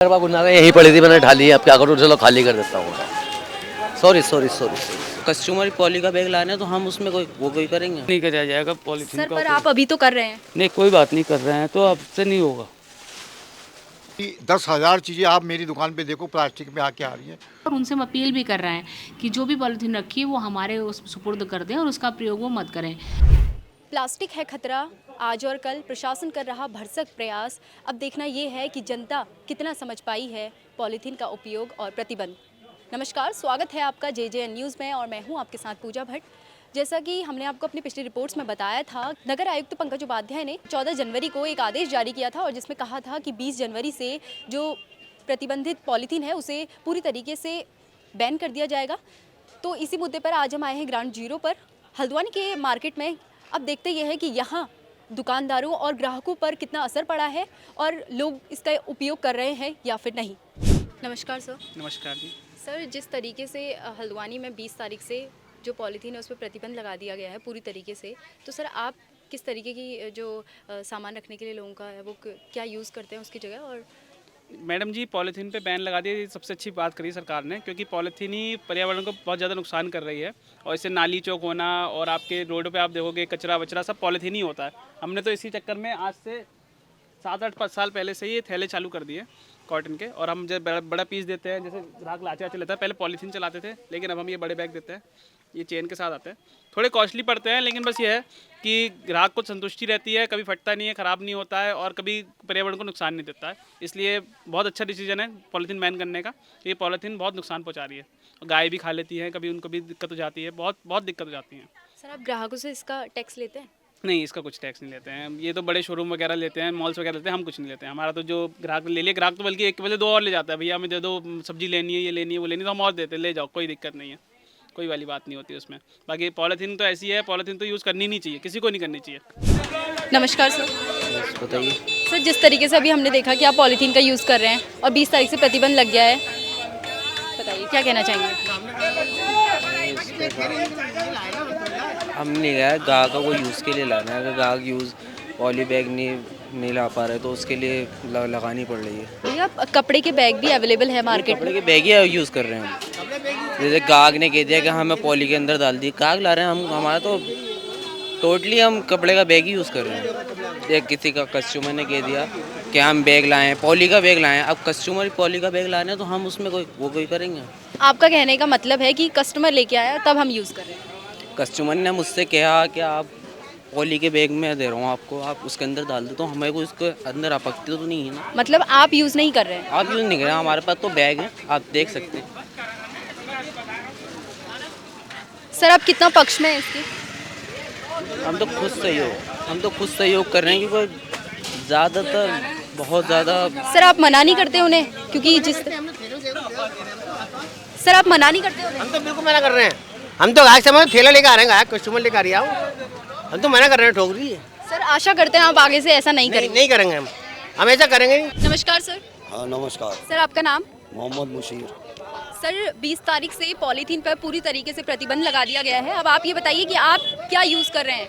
यहीं पड़ी थी, मैंने ढाली है, अब क्या करूँ, चलो खाली कर देता हूँ। Sorry sorry sorry. Customer poly का बैग लाना है तो हम उसमें कोई करेंगे नहीं किया जाएगा पॉलीथीन सर का पर उपयोग। आप अभी तो कर रहे हैं। नहीं, कोई बात नहीं कर रहे हैं तो अब से नहीं होगा। 10,000 चीज़ें आप मेरी दुकान पे देखो प्लास्टिक में आके आ रही हैं। और उनसे हम अपील भी कर रहे हैं कि जो भी पॉलीथीन रखी है वो हमारे उस सुपुर्द कर दें और उसका प्रयोग वो मत करें। प्लास्टिक है खतरा, आज और कल प्रशासन कर रहा भरसक प्रयास। अब देखना ये है कि जनता कितना समझ पाई है पॉलीथीन का उपयोग और प्रतिबंध। नमस्कार, स्वागत है आपका JJN न्यूज़ में और मैं हूँ आपके साथ पूजा भट्ट। जैसा कि हमने आपको अपनी पिछली रिपोर्ट्स में बताया था, नगर आयुक्त पंकज उपाध्याय ने 14 जनवरी को एक आदेश जारी किया था और जिसमें कहा था कि 20 जनवरी से जो प्रतिबंधित पॉलीथीन है उसे पूरी तरीके से बैन कर दिया जाएगा। तो इसी मुद्दे पर आज हम आए हैं ग्राउंड जीरो पर, हल्द्वानी के मार्केट में। अब देखते ये है कि यहाँ दुकानदारों और ग्राहकों पर कितना असर पड़ा है और लोग इसका उपयोग कर रहे हैं या फिर नहीं। नमस्कार सर। नमस्कार जी। सर, जिस तरीके से हल्द्वानी में 20 तारीख से जो पॉलीथीन है उस पर प्रतिबंध लगा दिया गया है पूरी तरीके से, तो सर आप किस तरीके की जो सामान रखने के लिए लोगों का है वो क्या यूज़ करते हैं उसकी जगह? और मैडम जी, पॉलीथीन पे बैन लगा दिया, ये सबसे अच्छी बात करी सरकार ने, क्योंकि पॉलीथीन ही पर्यावरण को बहुत ज़्यादा नुकसान कर रही है। और इससे नाली चौक होना और आपके रोड पे आप देखोगे कचरा वचरा सब पॉलीथीन ही होता है। हमने तो इसी चक्कर में आज से 7-8 साल पहले से ये थैले चालू कर दिए कॉटन के, और हम जब बड़ा पीस देते हैं, जैसे ग्राहक लाचे आचे लेता है, पहले पॉलीथीन चलाते थे लेकिन अब हम ये बड़े बैग देते हैं, ये चेन के साथ आते हैं। थोड़े कॉस्टली पड़ते हैं लेकिन बस ये है कि ग्राहक को संतुष्टि रहती है, कभी फटता नहीं है, ख़राब नहीं होता है और कभी पर्यावरण को नुकसान नहीं देता है। इसलिए बहुत अच्छा डिसीजन है पॉलीथीन बैन करने का। ये पॉलीथीन बहुत नुकसान पहुंचा रही है, गाय भी खा लेती है, कभी उनको भी दिक्कत हो जाती है, बहुत दिक्कत हो जाती है। सर आप ग्राहकों से इसका टैक्स लेते हैं? नहीं, इसका कुछ टैक्स नहीं लेते हैं, ये तो बड़े शोरूम वगैरह लेते हैं, मॉल्स वगैरह लेते हैं, हम कुछ नहीं लेते हैं। हमारा तो जो ग्राहक ले लिया, ग्राहक तो बल्कि एक के बदले 2 और ले जाता है, भैया हमें दे दो, सब्जी लेनी है, ये लेनी है, वो लेनी है, तो हम और देते हैं, ले जाओ, कोई दिक्कत नहीं है, कोई वाली बात नहीं होती उसमें। बाकी पॉलीथीन तो ऐसी है, पॉलीथीन तो यूज़ करनी नहीं चाहिए, किसी को नहीं करनी चाहिए। नमस्कार सर। बताइए। सर, जिस तरीके से अभी हमने देखा कि आप पॉलीथीन का यूज़ कर रहे हैं और 20 तारीख से प्रतिबंध लग गया है, बताइए क्या कहना चाहेंगे? हम नहीं गए, ग्राहक को यूज़ के लिए लाना है। अगर ग्राहक यूज़ पॉली बैग नहीं ला पा रहे तो उसके लिए लगानी पड़ रही है। भैया कपड़े के बैग भी अवेलेबल है मार्केट कपड़े में। के बैग ही यूज़ कर रहे हैं हम। जैसे ग्राहक ने कह दिया कि हमें पॉली के अंदर डाल दी, ग्राहक ला रहे हैं, हम हमारा तो टोटली हम कपड़े का बैग ही यूज़ कर रहे हैं। एक किसी का कस्टमर ने कह दिया कि हम बैग लाएँ, पॉली का बैग लाएँ, अब कस्टमर पॉली का बैग लाना है तो हम उसमें कोई करेंगे। आपका कहने का मतलब है कि कस्टमर लेके आया तब हम यूज़ कर रहे हैं। कस्टमर ने मुझसे कहा कि आप पॉली के बैग में दे रहा हूँ आपको, आप उसके अंदर डाल दो, तो हमें को इसके अंदर आपत्ति तो नहीं है ना। मतलब आप यूज़ नहीं कर रहे हैं? आप यूज़ नहीं करें, हमारे पास तो बैग है, आप देख सकते हैं। सर आप कितना पक्ष में है इसके? हम तो खुद सहयोग कर रहे हैं, क्योंकि ज़्यादातर बहुत ज़्यादा। सर आप मना नहीं करते उन्हें? क्योंकि सर आप मना नहीं करते उन्हें? हम तो बिल्कुल मना कर रहे हैं। हम तो गाहक से थैला लेकर आ रहे हैं, गाहक कस्टमर लेकर आ रही है, हम तो मना कर रहे हैं, ठोक रही है। सर आशा करते हैं आप आगे से ऐसा नहीं करेंगे। नहीं करेंगे, हम ऐसा करेंगे नहीं। नमस्कार सर। हाँ नमस्कार। सर आपका नाम? मोहम्मद मुशीर। सर 20 तारीख से पॉलीथीन पर पूरी तरीके से प्रतिबंध लगा दिया गया है। अब आप ये बताइए कि आप क्या यूज़ कर रहे हैं?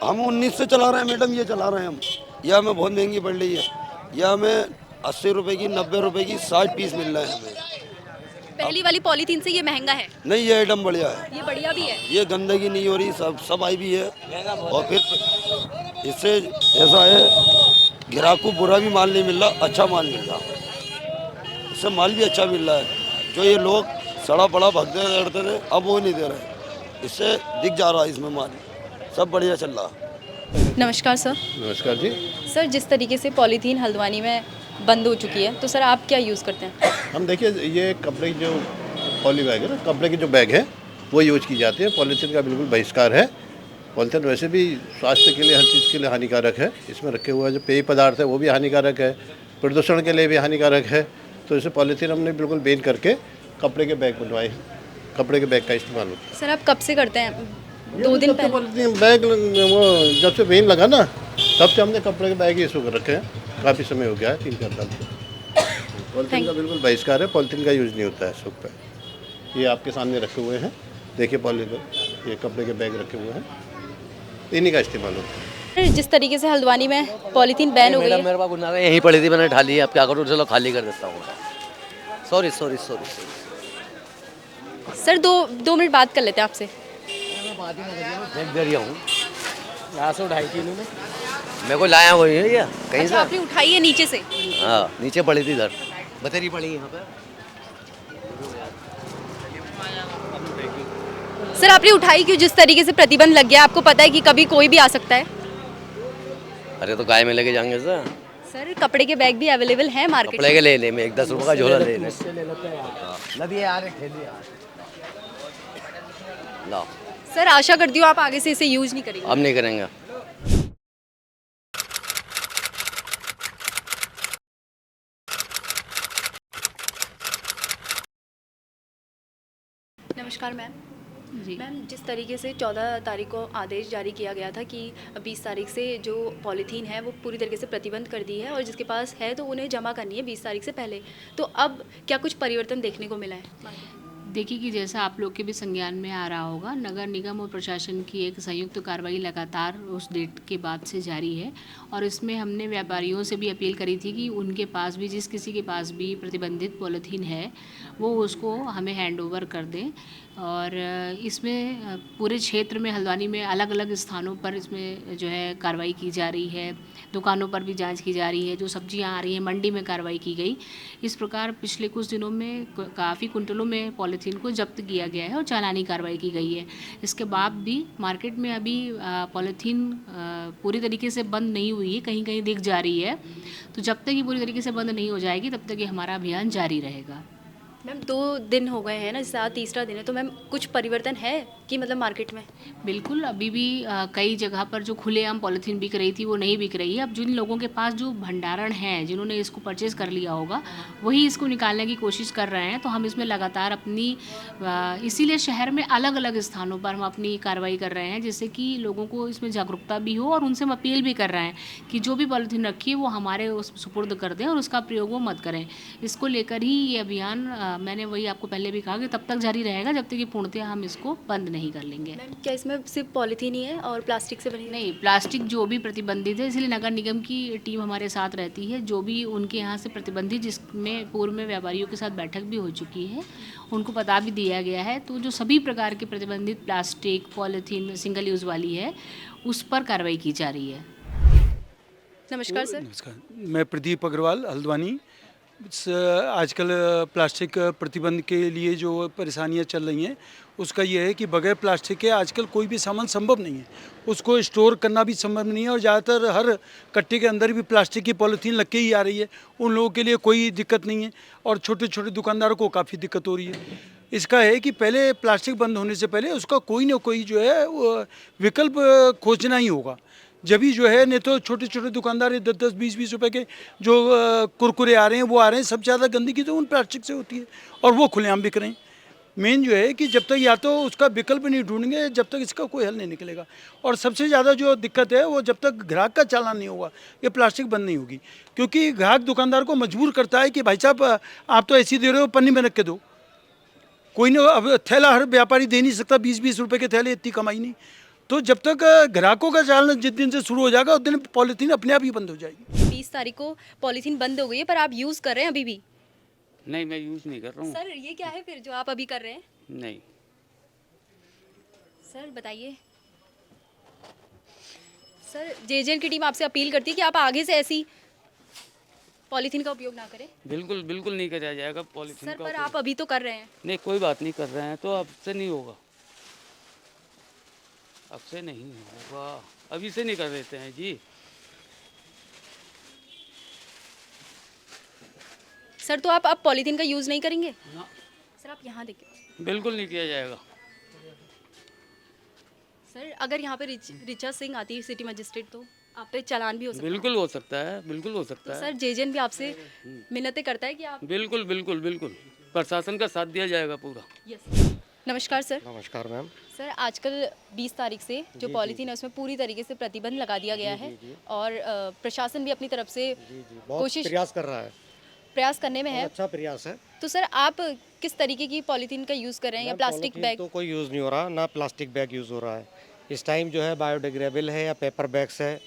हम 19 से चला रहे हैं मैडम, ये चला रहे हैं हम। यह हमें बहुत महंगी पड़ रही है, यह हमें 80 रुपए की, 90 रुपए की 60 पीस मिल रहे हैं हमें। पहली वाली पॉलीथीन से ये महंगा है? नहीं, ये आइटम बढ़िया है, ये बढ़िया भी है। ये गंदगी नहीं हो रही, सब आई भी है। और फिर इससे ऐसा है, ग्राहक को बुरा भी माल नहीं मिल रहा, अच्छा माल मिल रहा, इससे माल भी अच्छा मिल रहा है। जो ये लोग सड़ा पड़ा भगते लड़ते थे, अब वो नहीं दे रहे, इससे दिख जा रहा है इसमें माल, सब बढ़िया चल रहा। नमस्कार सर। नमस्कार जी। सर जिस तरीके से पॉलीथीन हल्द्वानी में बंद हो चुकी है, तो सर आप क्या यूज़ करते हैं? हम देखिए, ये कपड़े की जो पॉली बैग है ना, कपड़े की जो बैग है वो यूज की जाती है। पॉलीथीन का बिल्कुल बहिष्कार है। पॉलीथीन वैसे भी स्वास्थ्य के लिए, हर चीज़ के लिए हानिकारक है। इसमें रखे हुआ जो पेय पदार्थ है वो भी हानिकारक है, प्रदूषण के लिए भी हानिकारक है। तो इसे पॉलीथीन हमने बिल्कुल बैन करके कपड़े के बैग बनवाए हैं, कपड़े के बैग का इस्तेमाल होता है। सर आप कब से करते हैं? 2 दिन पहले? पॉलीथीन बैग वो जब से बैन लगा ना, तब से हमने कपड़े के बैग ही इशू कर रखे हैं। काफ़ी समय हो गया है, 3-4 साल से। पॉलीथीन का बिल्कुल बहिष्कार है, पॉलीथीन का यूज़ नहीं होता है सूप पे। ये आपके सामने रखे हुए हैं, देखिए पॉलीथीन, ये कपड़े के बैग रखे हुए हैं, इन्हीं का इस्तेमाल होता है। जिस तरीके से हल्द्वानी में पॉलीथीन बैन हो गई है, मेरे पास गुना यहीं पड़ी थी, मैंने ढाली है, अब क्या करूँ, चलो खाली कर देता हूँ। सॉरी सॉरी सॉरी सर दो मिनट बात कर लेते हैं आपसे। देख दे रहा हूँ, यहाँ से उठाई थी इन्होंने, मेरे को लाया वही है ये कहीं अच्छा, से। आपने उठाई है नीचे से? हाँ नीचे पड़ी थी, इधर बतेरी पड़ी यहाँ पे। सर आपने उठाई क्यों? जिस तरीके से प्रतिबंध लग गया, आपको पता है कि कभी कोई भी आ सकता है। अरे तो गाय में लेके जाएंगे सर, सर कपड़े के बैग भी अवेलेबल हैं मार्केट कपड़े में। के ले ले में 10 रुपये का झोला ले ले। लो सर आशा करती हूँ आप आगे से इसे यूज नहीं करेंगे। अब नहीं करेंगे। नमस्कार मैम। जी मैम, जिस तरीके से 14 तारीख को आदेश जारी किया गया था कि 20 तारीख से जो पॉलीथीन है वो पूरी तरीके से प्रतिबंध कर दी है और जिसके पास है तो उन्हें जमा करनी है 20 तारीख से पहले, तो अब क्या कुछ परिवर्तन देखने को मिला है? देखिए कि जैसा आप लोग के भी संज्ञान में आ रहा होगा, नगर निगम और प्रशासन की एक संयुक्त कार्रवाई लगातार उस डेट के बाद से जारी है और इसमें हमने व्यापारियों से भी अपील करी थी कि उनके पास भी, जिस किसी के पास भी प्रतिबंधित पॉलीथीन है वो उसको हमें हैंडओवर कर दें। और इसमें पूरे क्षेत्र में हल्द्वानी में अलग अलग स्थानों पर इसमें जो है कार्रवाई की जा रही है, दुकानों पर भी जांच की जा रही है, जो सब्जियां आ रही हैं मंडी में कार्रवाई की गई। इस प्रकार पिछले कुछ दिनों में काफ़ी कुंटलों में पॉलीथीन को जब्त किया गया है और चालानी कार्रवाई की गई है। इसके बाद भी मार्केट में अभी पॉलीथीन पूरी तरीके से बंद नहीं हुई है, कहीं कहीं दिख जा रही है। तो जब तक ये पूरी तरीके से बंद नहीं हो जाएगी तब तक ये हमारा अभियान जारी रहेगा। मैम 2 दिन हो गए हैं ना, इस साथ तीसरा दिन है, तो मैम कुछ परिवर्तन है कि मतलब मार्केट में? बिल्कुल, अभी भी कई जगह पर जो खुलेआम पॉलीथीन बिक रही थी वो नहीं बिक रही है। अब जिन लोगों के पास जो भंडारण है, जिन्होंने इसको परचेज़ कर लिया होगा, वही इसको निकालने की कोशिश कर रहे हैं। तो हम इसमें लगातार अपनी इसीलिए शहर में अलग अलग स्थानों पर हम अपनी कार्रवाई कर रहे हैं, जिससे कि लोगों को इसमें जागरूकता भी हो और उनसे हम अपील भी कर रहे हैं कि जो भी पॉलीथीन रखी है वो हमारे उस सुपुर्द कर दें और उसका प्रयोग वो मत करें। इसको लेकर ही ये अभियान मैंने वही आपको पहले भी कहा कि तब तक जारी रहेगा जब तक कि पूर्णतः हम इसको बंद नहीं कर लेंगे। मैम क्या इसमें सिर्फ पॉलीथीन ही है और प्लास्टिक से बनी? नहीं, प्लास्टिक जो भी प्रतिबंधित है, इसलिए नगर निगम की टीम हमारे साथ रहती है। जो भी उनके यहाँ से प्रतिबंधित, जिसमें पूर्व में व्यापारियों के साथ बैठक भी हो चुकी है, उनको बता भी दिया गया है। तो जो सभी प्रकार के प्रतिबंधित प्लास्टिक, पॉलीथीन, सिंगल यूज़ वाली है, उस पर कार्रवाई की जा रही है। नमस्कार सर। नमस्कार, मैं प्रदीप अग्रवाल हल्द्वानी। आजकल प्लास्टिक प्रतिबंध के लिए जो परेशानियां चल रही हैं उसका ये है कि बगैर प्लास्टिक के आजकल कोई भी सामान संभव नहीं है, उसको स्टोर करना भी संभव नहीं है और ज़्यादातर हर कट्टे के अंदर भी प्लास्टिक की पॉलीथीन लग के ही आ रही है। उन लोगों के लिए कोई दिक्कत नहीं है और छोटे छोटे दुकानदारों को काफ़ी दिक्कत हो रही है। इसका है कि पहले प्लास्टिक बंद होने से पहले उसका कोई ना कोई जो है विकल्प खोजना ही होगा। जब भी जो है, नहीं तो छोटे छोटे दुकानदार 10-10, 20-20 रुपए के जो कुरकुरे आ रहे हैं वो आ रहे हैं, सब ज़्यादा गंदगी तो उन प्लास्टिक से होती है और वो खुलेआम बिक रहे हैं। मेन जो है कि जब तक या तो उसका विकल्प नहीं ढूंढेंगे जब तक इसका कोई हल नहीं निकलेगा। और सबसे ज़्यादा जो दिक्कत है वो जब तक ग्राहक का चालान नहीं होगा, ये प्लास्टिक बंद नहीं होगी। क्योंकि ग्राहक दुकानदार को मजबूर करता है कि भाई साहब आप तो ऐसी दे रहे हो, पन्नी में रख के दो। कोई ना, अब थैला हर व्यापारी दे नहीं सकता, 20-20 रुपये के थैले, इतनी कमाई नहीं। तो जब तक ग्राहकों का चालन जिस दिन से शुरू हो जाएगा उस दिन पॉलीथीन अपने आप ही बंद हो जाएगी। 20 तारीख को पॉलीथीन बंद हो गई है, पर आप यूज़ कर रहे हैं अभी भी? नहीं, मैं यूज़ नहीं कर रहा हूँ। सर ये क्या है फिर जो आप अभी कर रहे हैं? नहीं, सर बताइए। सर जेजेएन की टीम आपसे अपील करती है कि आप आगे से ऐसी पॉलीथीन का उपयोग ना करें। बिल्कुल बिल्कुल नहीं किया जाएगा पॉलीथीन सर का पर उपयोग। आप अभी तो कर रहे हैं। नहीं, कोई बात नहीं कर रहे हैं तो अब से नहीं होगा, अब से नहीं होगा, अभी से नहीं कर देते हैं जी। सर तो आप अब पॉलीथीन का यूज़ नहीं करेंगे? ना, सर आप यहाँ देखिए। बिल्कुल नहीं किया जाएगा। सर अगर यहाँ पे रिचा सिंह आती है सिटी मजिस्ट्रेट तो आप पे चालान भी हो सकता है। बिल्कुल हो सकता है, बिल्कुल हो सकता तो है। सर जेजेएन भी आपसे मिन्नतें करता है कि आप। बिल्कुल बिल्कुल बिल्कुल प्रशासन का साथ दिया जाएगा पूरा। यस। नमस्कार सर। नमस्कार मैम। सर आजकल 20 तारीख से जो पॉलीथीन है उसमें पूरी तरीके से प्रतिबंध लगा दिया गया है और प्रशासन भी अपनी तरफ से कोशिश प्रयास कर रहा है, प्रयास करने में है। अच्छा प्रयास है। तो सर आप किस तरीके की पॉलीथीन का यूज़ कर रहे हैं या प्लास्टिक बैग? तो कोई यूज़ नहीं हो रहा, ना प्लास्टिक बैग यूज़ हो रहा है। इस टाइम जो है बायोडिग्रेडेबल है या पेपर बैग्स है,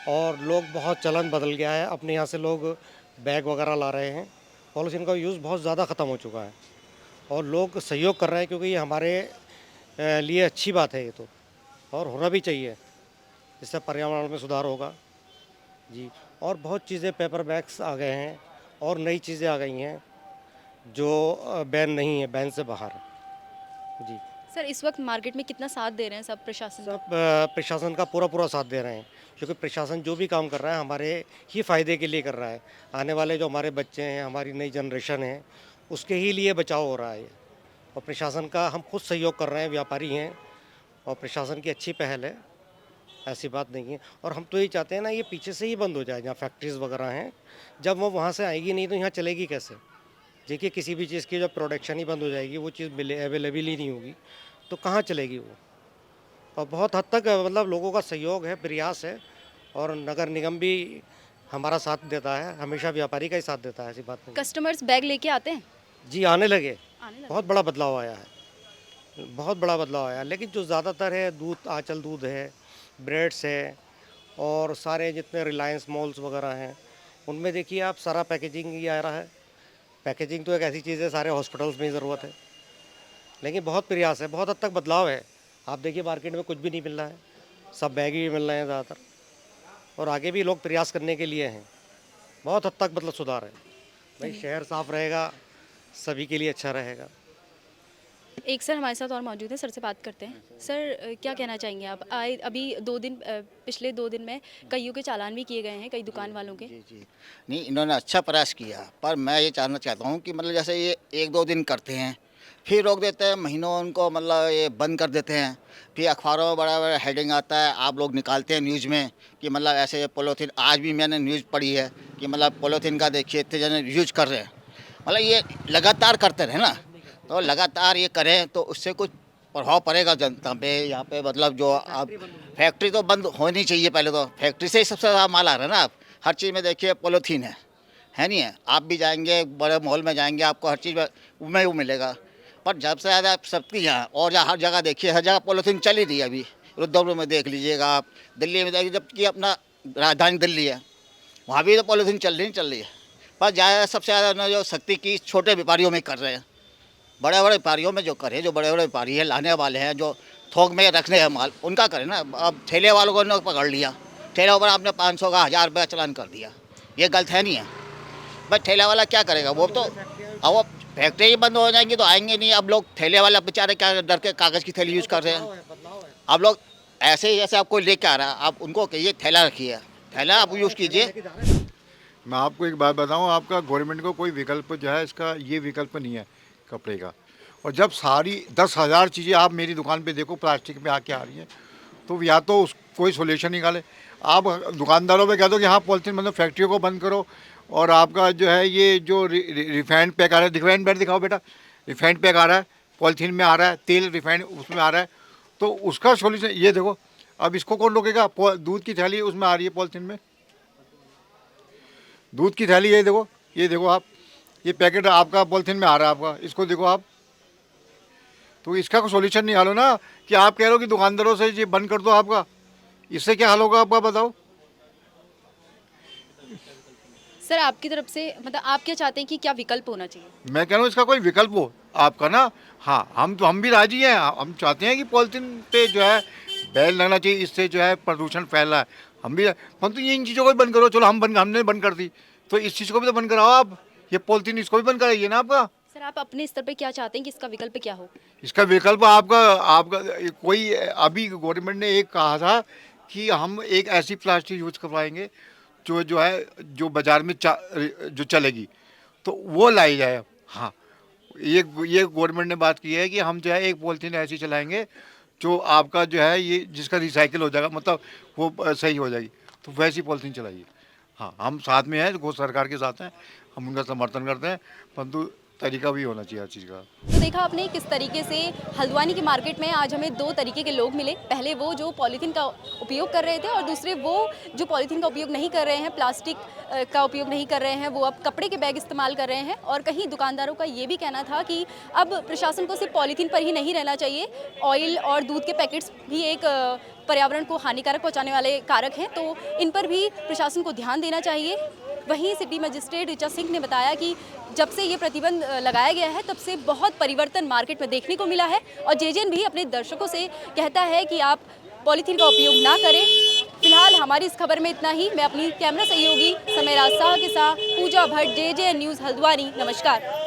और लोग बहुत चलन बदल गया है, अपने यहाँ से लोग बैग वगैरह ला रहे हैं। पॉलीथीन का यूज़ बहुत ज़्यादा ख़त्म हो चुका है और लोग सहयोग कर रहे हैं, क्योंकि ये हमारे लिए अच्छी बात है ये तो, और होना भी चाहिए। इससे पर्यावरण में सुधार होगा जी। और बहुत चीज़ें, पेपर बैग्स आ गए हैं और नई चीज़ें आ गई हैं जो बैन नहीं है, बैन से बाहर जी। सर इस वक्त मार्केट में कितना साथ दे रहे हैं सब प्रशासन? सब प्रशासन का पूरा साथ दे रहे हैं, क्योंकि प्रशासन जो भी काम कर रहा है हमारे ही फ़ायदे के लिए कर रहा है। आने वाले जो हमारे बच्चे हैं, हमारी नई जनरेशन है, उसके ही लिए बचाव हो रहा है। और प्रशासन का हम खुद सहयोग कर रहे हैं, व्यापारी हैं, और प्रशासन की अच्छी पहल है, ऐसी बात नहीं है। और हम तो यही चाहते हैं ना, ये पीछे से ही बंद हो जाए, जहाँ फैक्ट्रीज़ वगैरह हैं। जब वो वहाँ से आएगी नहीं तो यहाँ चलेगी कैसे? देखिए, किसी भी चीज़ की जब प्रोडक्शन ही बंद हो जाएगी, वो चीज़ अवेलेबल ही नहीं होगी, तो कहाँ चलेगी वो? और बहुत हद तक मतलब लोगों का सहयोग है, प्रयास है, और नगर निगम भी हमारा साथ देता है, हमेशा व्यापारी का ही साथ देता है, ऐसी बात नहीं। कस्टमर्स बैग लेके आते हैं? जी, आने लगे। बहुत बड़ा बदलाव आया है, बहुत बड़ा बदलाव आया है। लेकिन जो ज़्यादातर है, दूध, आंचल दूध है, ब्रेड्स है, और सारे जितने रिलायंस मॉल्स वगैरह हैं, उनमें देखिए आप सारा पैकेजिंग ही आ रहा है। पैकेजिंग तो एक ऐसी चीज़ है, सारे हॉस्पिटल्स में ही ज़रूरत है। लेकिन बहुत प्रयास है, बहुत हद तक बदलाव है। आप देखिए, मार्केट में कुछ भी नहीं मिल रहा है, सब बैग ही मिल रहे हैं ज़्यादातर, और आगे भी लोग प्रयास करने के लिए हैं। बहुत हद तक मतलब सुधार है भाई। शहर साफ रहेगा, सभी के लिए अच्छा रहेगा। एक सर हमारे साथ और मौजूद है, सर से बात करते हैं। सर क्या कहना चाहेंगे आप? अभी 2 दिन, पिछले 2 दिन में कईयों के चालान भी किए गए हैं, कई दुकान वालों के। जी नहीं, इन्होंने अच्छा प्रयास किया, पर मैं ये जानना चाहता हूँ कि मतलब जैसे ये 1-2 दिन करते हैं, फिर रोक देते हैं, महीनों उनको मतलब ये बंद कर देते हैं, फिर अखबारों में बड़ा बड़ा हेडिंग आता है, आप लोग निकालते हैं न्यूज़ में कि मतलब ऐसे पॉलीथीन। आज भी मैंने न्यूज़ पढ़ी है कि मतलब पॉलीथीन का देखिए इतने जने यूज कर रहे हैं। मतलब ये लगातार करते रहे ना, तो लगातार ये करें तो उससे कुछ प्रभाव पड़ेगा जनता पे। यहाँ पे मतलब जो आप फैक्ट्री तो बंद होनी चाहिए, पहले तो फैक्ट्री से ही सबसे ज़्यादा माल आ रहा है ना। आप हर चीज़ में देखिए पॉलीथीन है नहीं है? आप भी जाएंगे बड़े मॉल में जाएंगे, आपको हर चीज़ में वो मिलेगा। पर जब से ज़्यादा सबकी यहाँ और हर जगह देखिए, हर जगह पॉलीथीन चल ही रही है। अभी रुद्रपुर में देख लीजिएगा आप, दिल्ली में देखिए, जबकि अपना राजधानी दिल्ली है, वहाँ भी तो पॉलीथीन चल रही है। पर ज़्यादा सबसे ज़्यादा जो शक्ति की छोटे व्यापारियों में कर रहे हैं, बड़े बड़े व्यापारियों में जो करें, जो बड़े बड़े व्यापारी हैं, लाने वाले हैं, जो थोक में रखने हैं माल, उनका करें ना। अब ठेले वालों को पकड़ लिया, ठेले पर आपने 500 का 1000 रुपया चालान कर दिया, ये गलत है नहीं है? बस ठेला वाला क्या करेगा? वो तो अब वो फैक्ट्री ही बंद हो जाएंगी तो आएंगे नहीं। अब लोग ठेले वाला बेचारे क्या डर के कागज़ की थैली यूज़ कर रहे हैं। अब लोग ऐसे ही, जैसे आपको लेके आ रहा है, आप उनको कहिए थैला रखिए, थैला आप यूज़ कीजिए। मैं आपको एक बात बताऊं, आपका गवर्नमेंट को कोई विकल्प जो है, इसका ये विकल्प नहीं है कपड़े का। और जब सारी 10,000 चीज़ें आप मेरी दुकान पे देखो प्लास्टिक में आके आ रही हैं, तो या तो उस कोई सोल्यूशन निकाले। आप दुकानदारों पे कह दो कि हाँ पॉलिथीन मतलब फैक्ट्रियों को बंद करो, और आपका जो है ये जो रिफाइंड पैक आ रहा है, रिफाइंड पैक दिखाओ बेटा, रिफाइंड पैक आ रहा है, पॉलिथीन में आ रहा है, तेल रिफाइंड उसमें आ रहा है, तो उसका सोल्यूशन ये देखो। अब इसको कौन रोकेगा? दूध की थैली उसमें आ रही है पॉलिथीन में, दूध की थैली, ये देखो आप, ये पैकेट आपका पॉलिथीन में आ रहा है आपका, इसको देखो आप। तो इसका कोई सोल्यूशन निकालो ना, कि आप कह रहे हो कि दुकानदारों से ये बंद कर दो आपका, इससे क्या हाल होगा आपका बताओ। सर आपकी तरफ से मतलब आप क्या चाहते हैं कि क्या विकल्प होना चाहिए? मैं कह रहा हूँ इसका कोई विकल्प हो आपका ना। हाँ, हम भी राजी हैं, हम चाहते हैं कि पॉलिथीन पे जो है बैन लगना चाहिए, इससे जो है प्रदूषण फैल रहा है। हम भी, परंतु ये इन चीज़ों को भी बंद करो। चलो हमने बंद कर दी, तो इस चीज़ को भी तो बंद कराओ आप, ये पॉलिथीन इसको भी बंद कराइए ना आपका। सर आप अपने स्तर पे क्या चाहते हैं कि इसका विकल्प क्या हो? इसका विकल्प आपका कोई, अभी गवर्नमेंट ने एक कहा था कि हम एक ऐसी प्लास्टिक यूज करवाएंगे जो है जो बाज़ार में जो चलेगी, तो वो लाई जाए। हाँ, ये गवर्नमेंट ने बात की है कि हम जो है एक पॉलिथीन ऐसी चलाएंगे जो आपका जो है ये जिसका रिसाइकिल हो जाएगा, मतलब वो सही हो जाएगी, तो वैसी पॉलिथीन चलाइए। हाँ, हम साथ में हैं, सरकार के साथ हैं, हम उनका समर्थन करते हैं, परंतु तरीका भी होना चाहिए हर चीज़ का। तो देखा आपने किस तरीके से हल्द्वानी की मार्केट में आज हमें दो तरीके के लोग मिले। पहले वो जो पॉलीथीन का उपयोग कर रहे थे और दूसरे वो जो पॉलीथीन का उपयोग नहीं कर रहे हैं, प्लास्टिक का उपयोग नहीं कर रहे हैं, वो अब कपड़े के बैग इस्तेमाल कर रहे हैं। और कहीं दुकानदारों का ये भी कहना था कि अब प्रशासन को सिर्फ पॉलीथीन पर ही नहीं रहना चाहिए, ऑयल और दूध के पैकेट्स भी एक पर्यावरण को हानिकारक पहुँचाने वाले कारक हैं, तो इन पर भी प्रशासन को ध्यान देना चाहिए। वहीं सिटी मजिस्ट्रेट ऋचा सिंह ने बताया कि जब से ये प्रतिबंध लगाया गया है तब से बहुत परिवर्तन मार्केट में देखने को मिला है और जेजेएन भी अपने दर्शकों से कहता है कि आप पॉलीथीन का उपयोग ना करें। फिलहाल हमारी इस खबर में इतना ही। मैं अपनी कैमरा सहयोगी समय राज शाह के साथ पूजा भट्ट, जेजेएन न्यूज़ हल्द्वानी। नमस्कार।